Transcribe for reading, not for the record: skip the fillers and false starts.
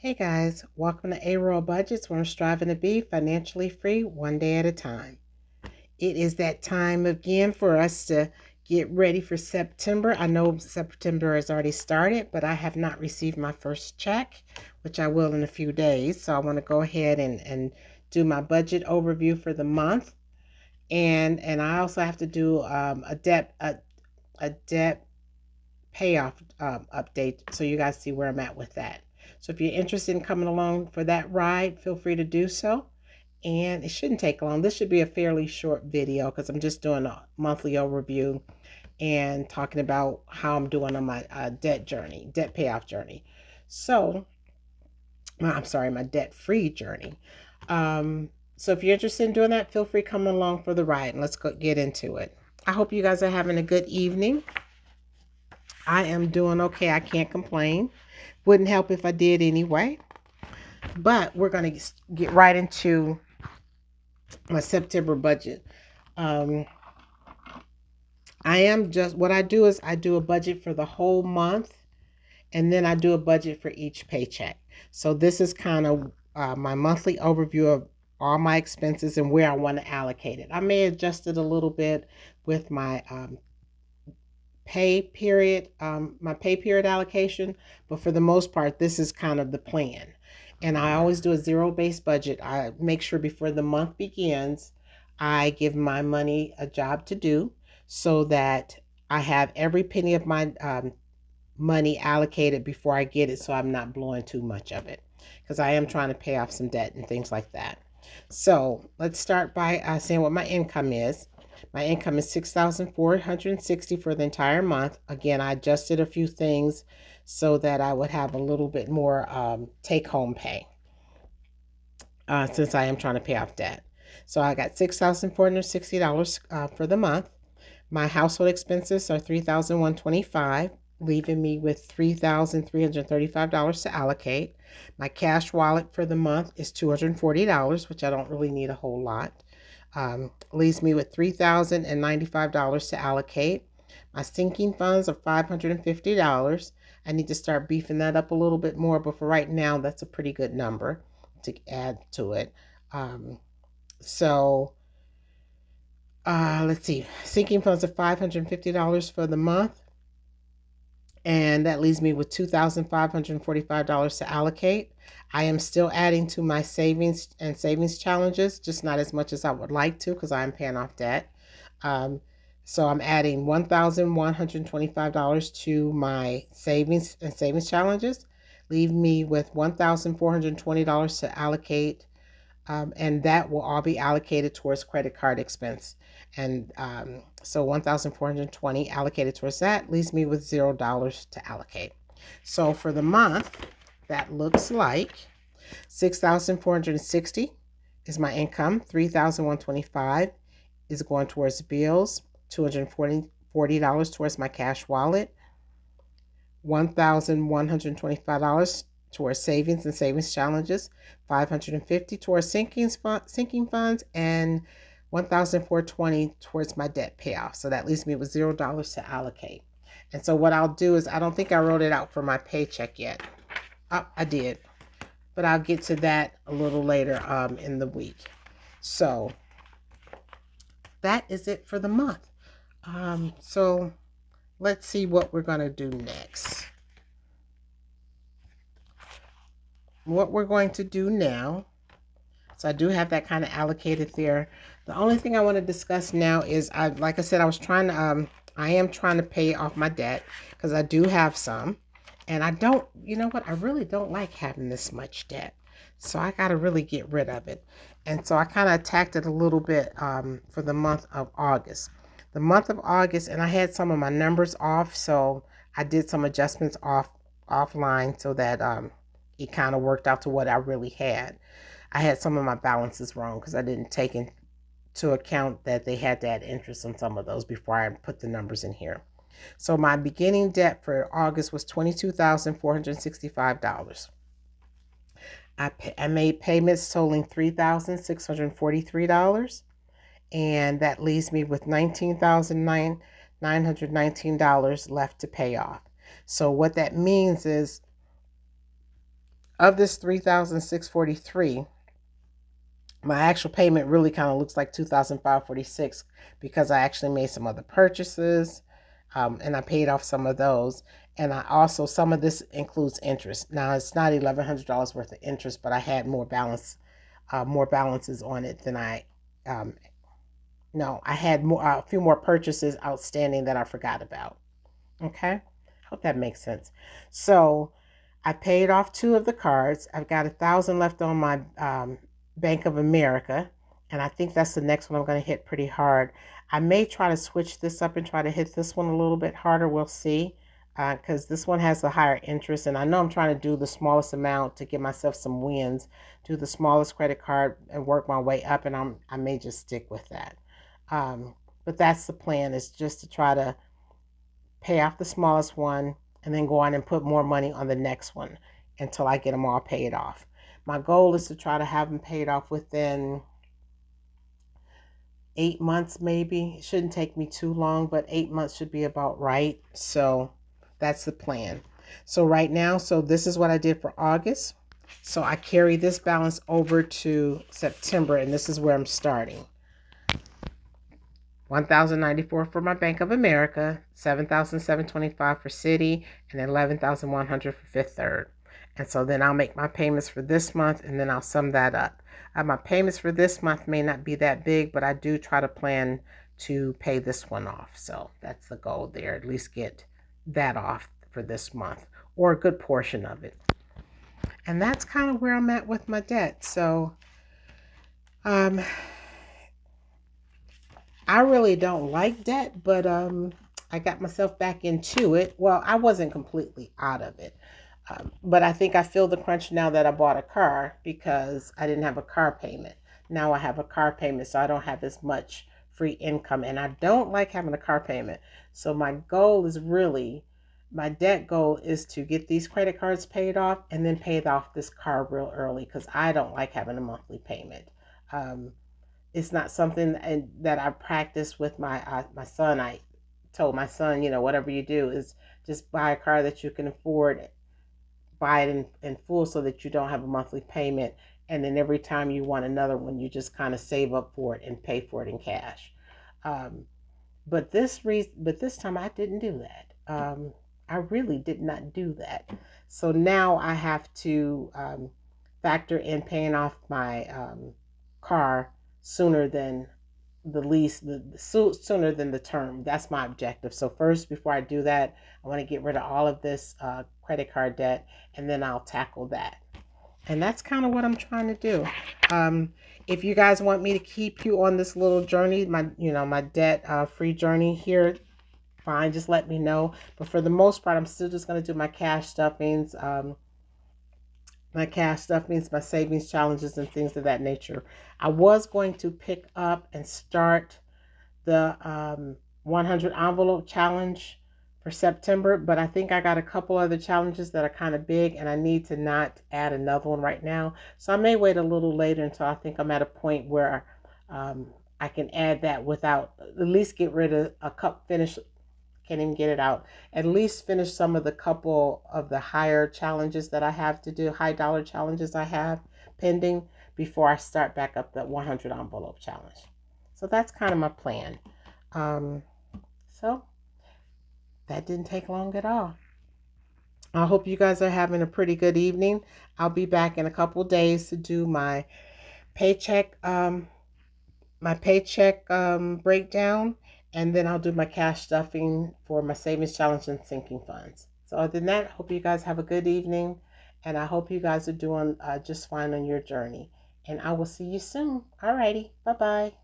Hey guys, welcome to A-Roll Budgets, where I'm striving to be financially free one day at a time. It is that time again for us to get ready for September. I know September has already started, but I have not received my first check, which I will in a few days. So I want to go ahead and do my budget overview for the month. And I also have to do a debt payoff update so you guys see where I'm at with that. So if you're interested in coming along for that ride, feel free to do so. And it shouldn't take long. This should be a fairly short video because I'm just doing a monthly overview and talking about how I'm doing on my debt payoff journey. So, I'm sorry, my debt free journey. So if you're interested in doing that, feel free to come along for the ride and let's go get into it. I hope you guys are having a good evening. I am doing okay. I can't complain. Wouldn't help if I did anyway. But we're going to get right into my September budget. Um, what I do is I do a budget for the whole month and then I do a budget for each paycheck. So this is kind of my monthly overview of all my expenses and where I want to allocate it. I may adjust it a little bit with my pay period allocation, but for the most part, this is kind of the plan. And I always do a zero-based budget. I make sure before the month begins, I give my money a job to do so that I have every penny of my money allocated before I get it so I'm not blowing too much of it because I am trying to pay off some debt and things like that. So let's start by saying what my income is. My income is 6,460 for the entire month. Again, I adjusted a few things so that I would have a little bit more take home pay since I am trying to pay off debt. So I got $6,460 for the month. My household expenses are $3,125, leaving me with $3,335 to allocate. My cash wallet for the month is $240, which I don't really need a whole lot. Leaves me with $3,095 to allocate. My sinking funds are $550. I need to start beefing that up a little bit more, but for right now, that's a pretty good number to add to it. So let's see, sinking funds are $550 for the month, and that leaves me with $2,545 to allocate. I am still adding to my savings challenges, just not as much as I would like to because I'm paying off debt. So I'm adding $1,125 to my savings challenges, leave me with $1,420 to allocate, and that will all be allocated towards credit card expense. And so 1,420 allocated towards that leaves me with $0 to allocate. So for the month, that looks like 6,460 is my income, 3,125 is going towards bills, $240 towards my cash wallet, $1,125 towards savings and savings challenges, $550 towards sinking funds, and $1,420 towards my debt payoff. So that leaves me with $0 to allocate. And so what I'll do is, I don't think I wrote it out for my paycheck yet. Oh, I did, but I'll get to that a little later in the week. So that is it for the month. So let's see what we're going to do next. What we're going to do now, so I do have that kind of allocated there. The only thing I want to discuss now is, like I said, I am trying to pay off my debt because I do have some, and I don't, you know what, I really don't like having this much debt. So I got to really get rid of it. And so I kind of attacked it a little bit for the month of August. The month of August, and I had some of my numbers off, so I did some adjustments offline so that it kind of worked out to what I really had. I had some of my balances wrong because I didn't take into account that they had to add interest on some of those before I put the numbers in here. So my beginning debt for August was $22,465. I made payments totaling $3,643, and that leaves me with $19,919 left to pay off. So what that means is Of this 3,643, my actual payment really kind of looks like 2,546 because I actually made some other purchases, and I paid off some of those. And I also, some of this includes interest. Now it's not $1,100 worth of interest, but I had more balances on it than um, no, I had a few more purchases outstanding that I forgot about. Okay, hope that makes sense. So I paid off two of the cards. I've got 1,000 left on my Bank of America, and I think that's the next one I'm going to hit pretty hard. I may try to switch this up and try to hit this one a little bit harder. We'll see, because this one has a higher interest, and I know I'm trying to do the smallest amount to give myself some wins. Do the smallest credit card and work my way up, and I may just stick with that. Um, but that's the plan, is just to try to pay off the smallest one, and then go on and put more money on the next one until I get them all paid off. My goal is to try to have them paid off within 8 months, maybe. It shouldn't take me too long, but 8 months should be about right. So that's the plan. So right now, so this is what I did for August. So I carry this balance over to September, and this is where I'm starting. 1,094 for my Bank of America, 7,725 for Citi, and 11,100 for Fifth Third. And so then I'll make my payments for this month, and then I'll sum that up. My payments for this month may not be that big, but I do try to plan to pay this one off. So that's the goal there, at least get that off for this month, or a good portion of it. And that's kind of where I'm at with my debt. So um, I really don't like debt, but I got myself back into it. Well, I wasn't completely out of it. But I think I feel the crunch now that I bought a car because I didn't have a car payment. Now I have a car payment, so I don't have as much free income. And I don't like having a car payment. So my goal is really, my debt goal is to get these credit cards paid off and then pay off this car real early because I don't like having a monthly payment. Um, it's not something that I practice with my son. I told my son, whatever you do is just buy a car that you can afford, buy it in full so that you don't have a monthly payment. And then every time you want another one, you just kind of save up for it and pay for it in cash. Um, but this time I didn't do that. I really did not do that. So now I have to factor in paying off my car sooner than the lease, sooner than the term. That's my objective. So first, before I do that, I want to get rid of all of this credit card debt, and then I'll tackle that. And that's kind of what I'm trying to do. Um, if you guys want me to keep you on this little journey, my debt free journey here, fine, just let me know. But for the most part, I'm still just going to do my cash stuffings. My savings challenges, and things of that nature. I was going to pick up and start the 100 envelope challenge for September, but I think I got a couple other challenges that are kind of big, and I need to not add another one right now. So I may wait a little later until I think I'm at a point where I can add that without, at least get rid of a cup finish. Can't even get it out. At least finish some of the couple of the higher challenges that I have to do, high dollar challenges I have pending before I start back up the 100 envelope challenge. So that's kind of my plan. So that didn't take long at all. I hope you guys are having a pretty good evening. I'll be back in a couple days to do paycheck um, my paycheck breakdown, and then I'll do my cash stuffing for my savings challenge and sinking funds. So other than that, I hope you guys have a good evening, and I hope you guys are doing just fine on your journey. And I will see you soon. Alrighty, bye bye.